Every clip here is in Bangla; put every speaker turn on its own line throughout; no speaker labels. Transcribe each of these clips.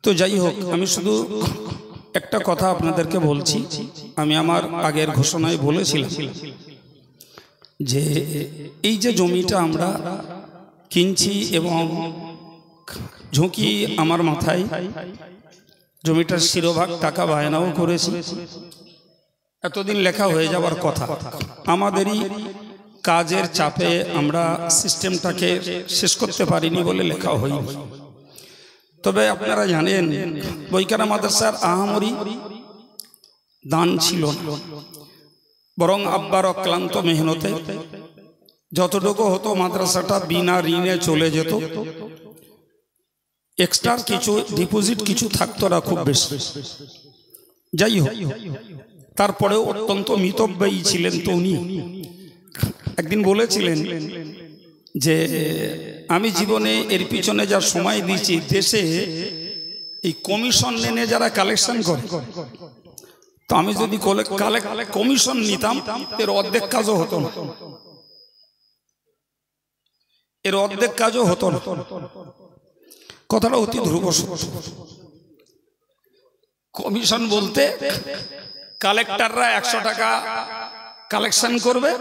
তো যাই হোক, আমি শুধু একটা কথা আপনাদেরকে বলছি। আমি আমার আগের ঘোষণায় বলেছিলাম যে এই যে জমিটা আমরা কিনছি এবং ঝুঁকি আমার মাথায়, জমিটার শিরোভাগ টাকা বায়নাও করেছি। এতদিন লেখা হয়ে যাওয়ার কথা, আমাদেরই কাজের চাপে আমরা সিস্টেমটাকে শেষ করতে পারিনি বলে লেখা হয়নি। তবে আপনারা জানেন বৈকানা মাদ্রাসার আহামরি দান ছিল না, বরং আব্বার অক্লান্ত মেহনতে যতটুকু হতো মাদ্রাসাটা বিনা ঋণে চলে যেত। এক্সট্রা কিছু ডিপোজিট কিছু থাকতো না খুব বেশি। যাই হোক, তারপরেও অত্যন্ত মিতব্যয়ী ছিলেন। তো উনি একদিন বলেছিলেন যে আমি জীবনে এর পিছনে যা সময় দিয়েছি, দেশে এই কমিশন নেনে যারা কালেকশন করে, তো আমি যদি কমিশন নিতাম এর অর্ধেক কাজও হতো না, এর অর্ধেক কাজও হতো না। কথাটা অতি ধ্রুব সত্য। কমিশন বলতে কালেক্টররা 100 টাকা কালেকশন করবে,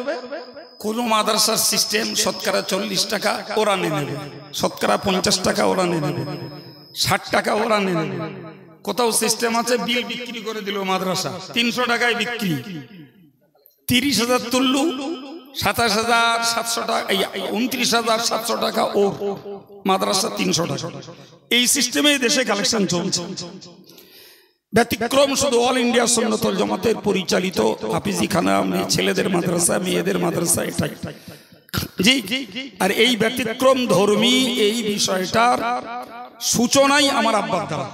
কোন মাদ্রাসার সিস্টেম শতকরা 40 টাকা ওরা নিয়ে নেবে, শতকরা 50 টাকা ওরা নিয়ে নেবে, 60 টাকা ওরা নিয়ে নেবে। কোথাও সিস্টেম আছে বিল বিক্রি করে দিল মাদ্রাসা 300 টাকায় বিক্রি, 30,000 তুললু, 27,700 টাকা, 29,700 টাকা ও মাদ্রাসা 300 টাকা। এই সিস্টেমে দেশে কালেকশন চলছে। ব্যতিক্রম শুধু অল ইন্ডিয়া সুন্নাতুল জামাতের পরিচালিত হাফিজিখানা, ছেলেদের মাদ্রাসা, মেয়েদের মাদ্রাসা, এটাই জি। আর এই ব্যতিক্রম ধর্মী এই বিষয়টার সূচনাই আমার আব্বার দ্বারা।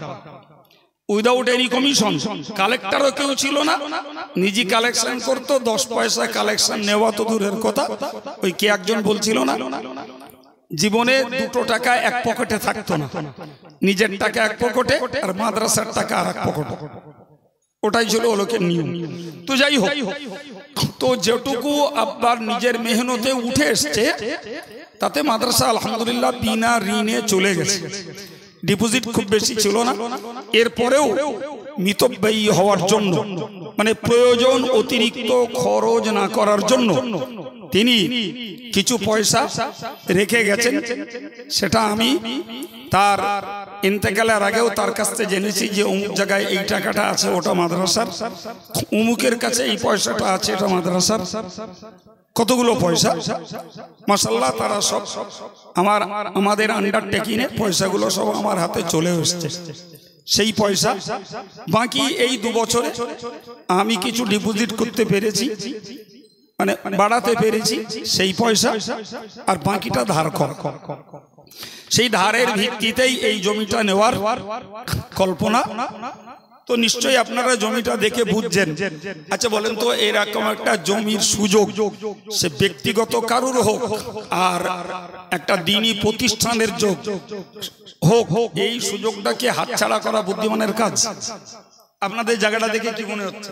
উইদাউট এনি কমিশন, কালেক্টরও কেউ ছিল না, নিজে কালেকশন করতো। 10 পয়সা কালেকশন নেওয়া তো দূরের কথা, ওই কে একজন বলছিল না, জীবনে 2 টাকা এক পকেটে থাকতো না, নিজের টাকা এক পকেটে আর মাদ্রাসার টাকা আর এক পকেটে, ওটাই ছিল লোকের নিয়ম। তো যাই হোক, তো যেটুকু আব্বার নিজের মেহনতে উঠে এসছে তাতে মাদ্রাসা আলহামদুলিল্লাহ বিনা ঋণে চলে গেছে। ডিপোজিট খুব বেশি ছিল না। এরপরেও মিতব্যয়ী হওয়ার জন্য, মানে প্রয়োজন অতিরিক্ত খরচ না করার জন্য তিনি কিছু পয়সা রেখে গেছেন। সেটা আমি তার ইন্তেকালের আগেও তার কাছ থেকে জেনেছি যে অমুক জায়গায় এই টাকাটা আছে, ওটা মাদ্রাসার, অমুকের কাছে এই পয়সাটা আছে, এটা মাদ্রাসার। কতগুলো পয়সা মাশাআল্লাহ, তারা সব আমাদের আন্ডারটেকিংয়ে পয়সাগুলো সব আমার হাতে চলে এসেছে। সেই পয়সা বাকি এই 2 বছরে আমি কিছু ডিপোজিট করতে পেরেছি, মানে বাড়াতে পেরেছি সেই পয়সা, আর বাকিটা ধার কর। সেই ধারের ভিত্তিতেই এই জমিটা নেওয়ার কল্পনা। তো নিশ্চয়ই আপনারা জমিটা দেখে বুঝছেন। আচ্ছা বলেন তো, এরকম একটা জমির সুযোগ, সে ব্যক্তিগত কারুর হোক আর একটা দ্বীনি প্রতিষ্ঠানের যোগ হোক, এই সুযোগটাকে হাতছাড়া করা বুদ্ধিমানের কাজ? আপনাদের জায়গাটা দেখে কি মনে হচ্ছে?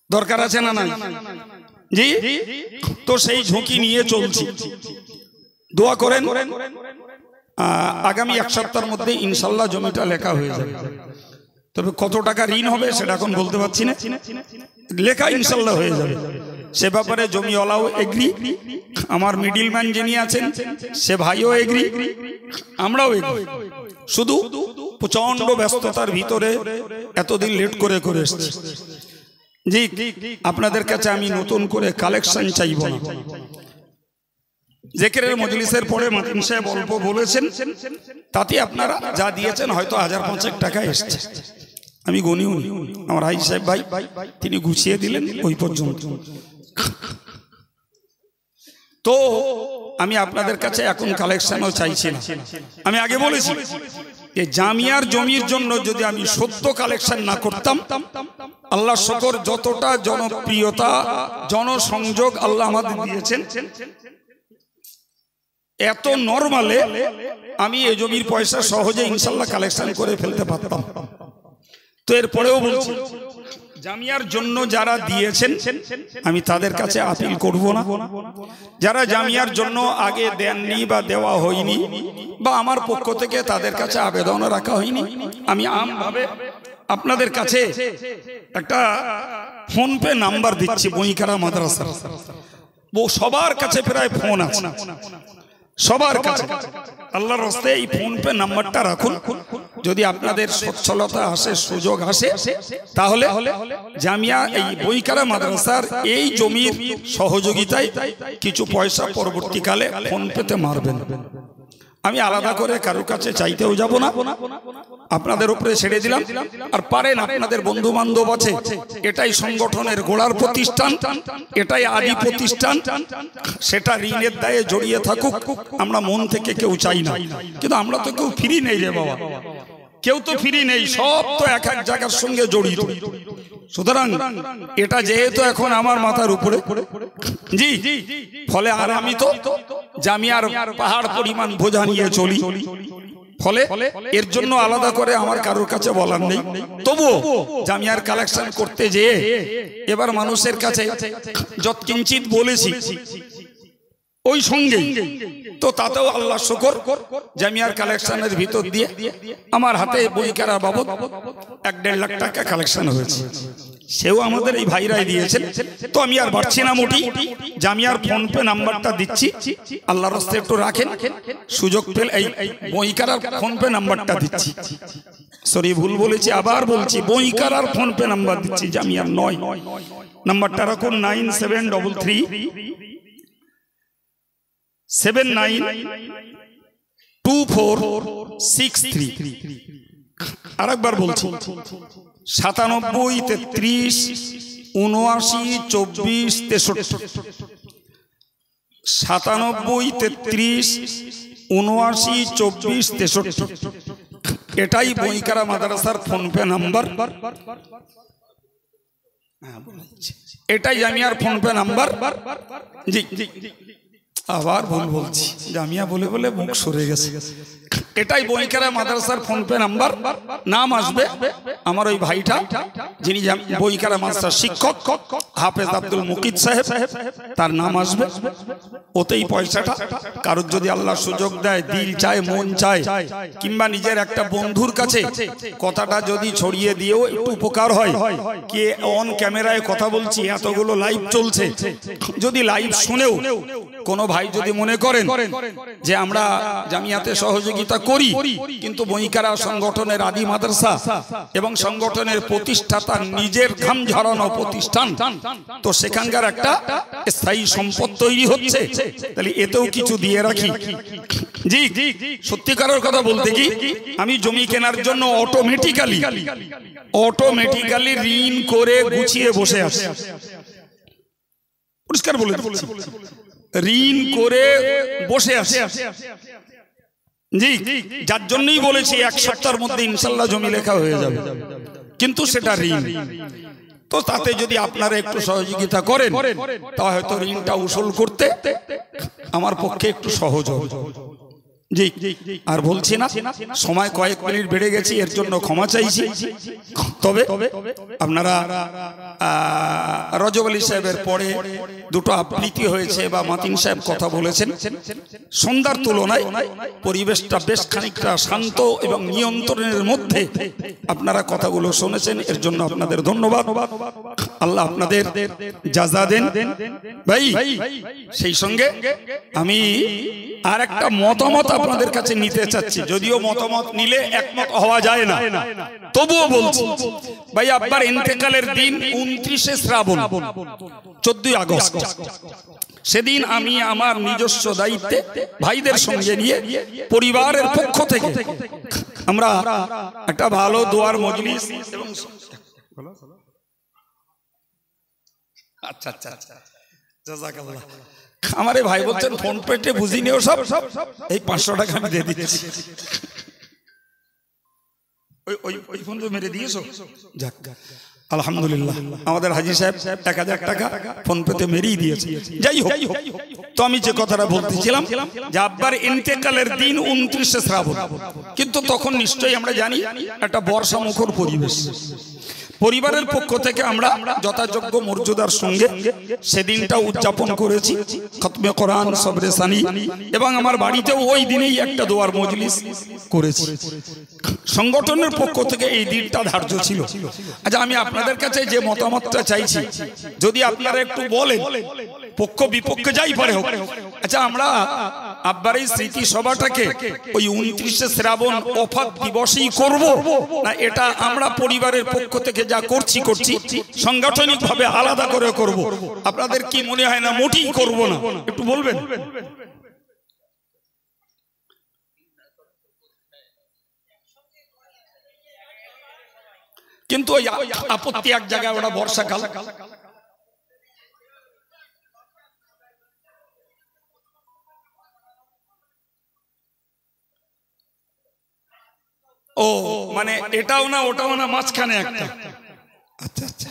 দরকার আছে না নাই? জি। তো সেই ঝুঁকি নিয়ে চলছি। দোয়া করেন, আগামী 1 সপ্তাহের মধ্যে ইনশাল্লাহ জমিটা লেখা হয়ে যাবে। তবে কত টাকা ঋণ হবে সেটা এখন বলতে পারছি না, লেখা ইনশাল্লাহ হয়ে যাবে। সে ব্যাপারে জমিওয়ালাও এগ্রি, আমার মিডিলম্যান যিনি আছেন সে ভাইও এগ্রি, আমরাও এগ্রি। শুধু প্রচন্ড ব্যস্ততার ভিতরে এতদিন লেট করে করে এসেছি। জি, আপনাদের কাছে আমি নতুন করে কালেকশন চাইব না। জিকিরের মজলিসের পরে মাতিন সাহেব অল্প বলেছেন, তাতে আপনারা যা দিয়েছেন হয়তো 1000-500 টাকা এসছে, আমি গনিও নি। আমার হাই সাহেব ভাই তিনি গুছিয়ে দিলেন ওই পর্যন্ত। তো আমি আপনাদের কাছে এখন কালেকশনও চাইছি না। আমি আগে বলেছি যে জামিয়ার জমির জন্য যদি আমি সত্য কালেকশন না করতাম, আল্লাহ শুকর যতটা জনপ্রিয়তা জনসংযোগ আল্লাহ আমাদের দিয়েছেন, এত নরমালে আমি এই জমির পয়সা সহজে ইনশাল্লাহ কালেকশন করে ফেলতে পারতাম। তো এরপরেও বলছি, জামিয়ার জন্য যারা দিয়েছেন আমি তাদের কাছে আপিল করব না। যারা জামিয়ার জন্য আগে দেননি বা দেওয়া হয়নি বা আমার পক্ষ থেকে তাদের কাছে আবেদন রাখা হয়নি, আমি আমভাবে আপনাদের কাছে একটা ফোনপে নাম্বার দিচ্ছি। বইকারা মাদ্রাসা সবার কাছে প্রায় ফোন আছে, সবার কাছে। আল্লাহর রাস্তে এই ফোনপে নাম্বারটা রাখুন। যদি আপনাদের সচ্ছলতা আসে, সুযোগ আসে, তাহলে জামিয়া এই বইকারা মাদ্রাসার এই জমির সহযোগিতায় কিছু পয়সা পরবর্তীকালে ফোনপেতে মারবেন। আমি আলাদা করে কারোর কাছে চাইতেও যাব না, আপনাদের উপরে ছেড়ে দিলাম। আর পারেন আপনাদের বন্ধু বান্ধব আছে, এটাই সংগঠনের গোড়ার প্রতিষ্ঠান, এটাই আদি প্রতিষ্ঠান, সেটা ঋণের দায়ে জড়িয়ে থাকুক, আমরা মন থেকে কেউ চাই না। কিন্তু আমরা তো কেউ ফ্রি নেই রে বাবা, কেউ তো ফ্রি নেই, সব তো এক এক জায়গার সঙ্গে জড়িত। সুতরাং এটা যেহেতু এখন আমার মাথার উপরে, জি, ফলে আর আমি তো জামিয়ার পাহাড় পরিমাণ বোঝা নিয়ে চলি, ফলে এর জন্য আলাদা করে আমার কারোর কাছে বলার নেই। তবুও জামিয়ার কালেকশন করতে যেয়ে এবার মানুষের কাছে যৎকিঞ্চিত বলেছি, ওই সঙ্গে তো তাতেও আল্লাহ শুকর জামিয়ার কালেকশনের ভিতর দিয়ে আমার হাতে বইকারা বাবদ 1-1.5 লাখ টাকা কালেকশন হয়েছে, সেও আমাদের এই ভাইরাই দিয়েছেন। তো আমি আর বাড়ছি না মোটি, জামিয়ার ফোনপে নাম্বারটা দিচ্ছি, আল্লাহর রাস্তে একটু রাখেন। সুযোগ পেলে এই বইকারার ফোনপে নাম্বারটা দিচ্ছি, সরি ভুল বলেছি, আবার বলছি, বইকারার ফোনপে নাম্বার দিচ্ছি, জামিয়ার নয়। নাম্বারটা রাখুন 9733792463। আরেকবার বলছি, 9733792463, 9733792463, এটাই বইকারা মাদ্রাসার ফোনপে নাম্বার, এটাই জামিয়ার ফোনপে নাম্বার। জি, আবার ভুল বলছি, জামিয়া বলে বলে মুখ সরে গেছে। এটাই বইকারা মাদ্রাসার ফোনপে নাম্বার। নাম আসবে আমার ওই ভাইটা, যিনি বইকারা মাদ্রাসার শিক্ষক হাফেজ আব্দুল মুকিত সাহেব, তার নাম আসবে। ওতেই পয়সাটা কারোর যদি আল্লাহ সুযোগ দেয়, দিল চায়, মন চায়, কিংবা নিজের একটা বন্ধুর কাছে কথাটা যদি ছড়িয়ে দিয়েও একটু উপকার হয়, কে অন ক্যামেরায় কথা বলছি, এতগুলো লাইভ চলছে, যদি লাইভ শুনেও কোনো ভাই যদি মনে করেন যে আমরা জামিয়াতে সহযোগিতা করি, কিন্তু বইকারা সংগঠনের আদি মাদ্রাসা এবং সংগঠনের প্রতিষ্ঠাতা নিজের ঘাম ঝরানো প্রতিষ্ঠান, তো সেখানকার একটা স্থায়ী সম্পদ তৈরি হচ্ছে, তাহলে এতেও কিছু দিয়ে রাখি। জি, সত্যিকারের কথা বলতে কি, আমি জমি কেনার জন্য অটোমেটিক্যালি ঋণ করে গুছিয়ে বসে আছি, পরিষ্কার বলে ঋণ করে বসে আছে। জি, যার জন্যই বলেছি 1 সপ্তাহের মধ্যে ইনশাল্লাহ জমি লেখা হয়ে যাবে, কিন্তু সেটা ঋণ। তো তাতে যদি আপনারা একটু সহযোগিতা করেন, তা হয়তো ঋণটা উসুল করতে আমার পক্ষে একটু সহজ হবে। জি, আর বলছি না, সময় কয়েক মিনিট বেড়ে গেছি, এর জন্য ক্ষমা চাইছি। তবে আপনারা রজব আলী সাহেবের পরে দুটো আবৃত্তি হয়েছে বা মাতিন সাহেব কথা বলেছেন, সন্ধ্যার তুলনায় পরিবেশটা বেশ খানিকটা শান্ত এবং নিয়ন্ত্রণের মধ্যে আপনারা কথাগুলো শুনেছেন, এর জন্য আপনাদের ধন্যবাদ। আল্লাহ আপনাদের জাযা দেন ভাই। সেই সঙ্গে আমি আর একটা মতামত আপনাদের কাছে নিতে চাচ্ছি, যদিও মতামত নিলে একমত হওয়া যায় না, তবুও বলছি ভাই, আব্বার ইন্তেকালের দিন 29শে শ্রাবণ, 14ই আগস্ট, সেদিন আমি আমার নিজস্ব দায়িত্বে ভাইদের সঙ্গে নিয়ে পরিবারের পক্ষ থেকে আমরা একটা ভালো দোয়ার মজলিস এবং আচ্ছা আচ্ছা আচ্ছা জাযাকাল্লাহ। আমার ভাই বলছেন ফোন পেটে বুঝি নিও সব, এই 500 টাকা আমি দিয়ে দিচ্ছি। ওই ফোন তো মেরে দিয়েছো, যাক আলহামদুলিল্লাহ। আমাদের হাজী সাহেব 1000 টাকা ফোন পেতে মেরেই দিয়েছে। যাই হোক, তো আমি যে কথাটা বলতেছিলাম যে আব্বার ইন্তেকালের দিন 29শে শ্রাবণ, কিন্তু তখন নিশ্চয়ই আমরা জানি একটা বর্ষামুখর পরিবেশ, পরিবারের পক্ষ থেকে আমরা যথাযোগ্য মর্যাদার সঙ্গে সেদিনটা উদযাপন করেছি, খতমে কোরআন সবরে সানি, এবং আমার বাড়িতেও ওই দিনেই একটা দোয়ার মজলিস করেছি। সংগঠনের পক্ষ থেকে এই দিনটা ধার্য ছিল। আচ্ছা, আমি আপনাদের কাছে যে মতামতটা চাইছি, যদি আপনারা একটু বলেন, পক্ষ বিপক্ষে যাই পারে হোক, আচ্ছা আমরা আব্বার এই স্মৃতি সভাটাকে ওই 29শে শ্রাবণ ওফাত দিবসেই করব, না এটা আমরা পরিবারের পক্ষ থেকে যা করছি সাংগঠনিক ভাবে আলাদা করে করব? আপনাদের কি মনে হয়? না মোটেই করব না? একটু বলবেন। কিন্তু ওই আপত্তি এক জায়গায়, ওটা বর্ষাকাল। ও মানে এটাও না ওটাও না, মাঝখানে একটা। আচ্ছা আচ্ছা,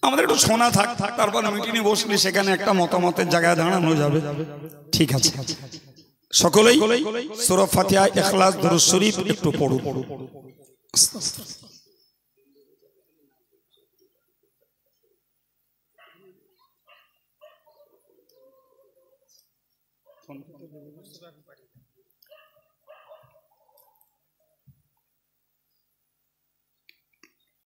আমাদের একটু শোনা থাক, তারপর মিটিংয়ে বসলে সেখানে একটা মতামতের জায়গায় দাঁড়ানো যাবে। ঠিক আছে, সকলেই সূরা ফাতিহা, ইখলাস, দুরূদ শরীফ একটু পড়ুন।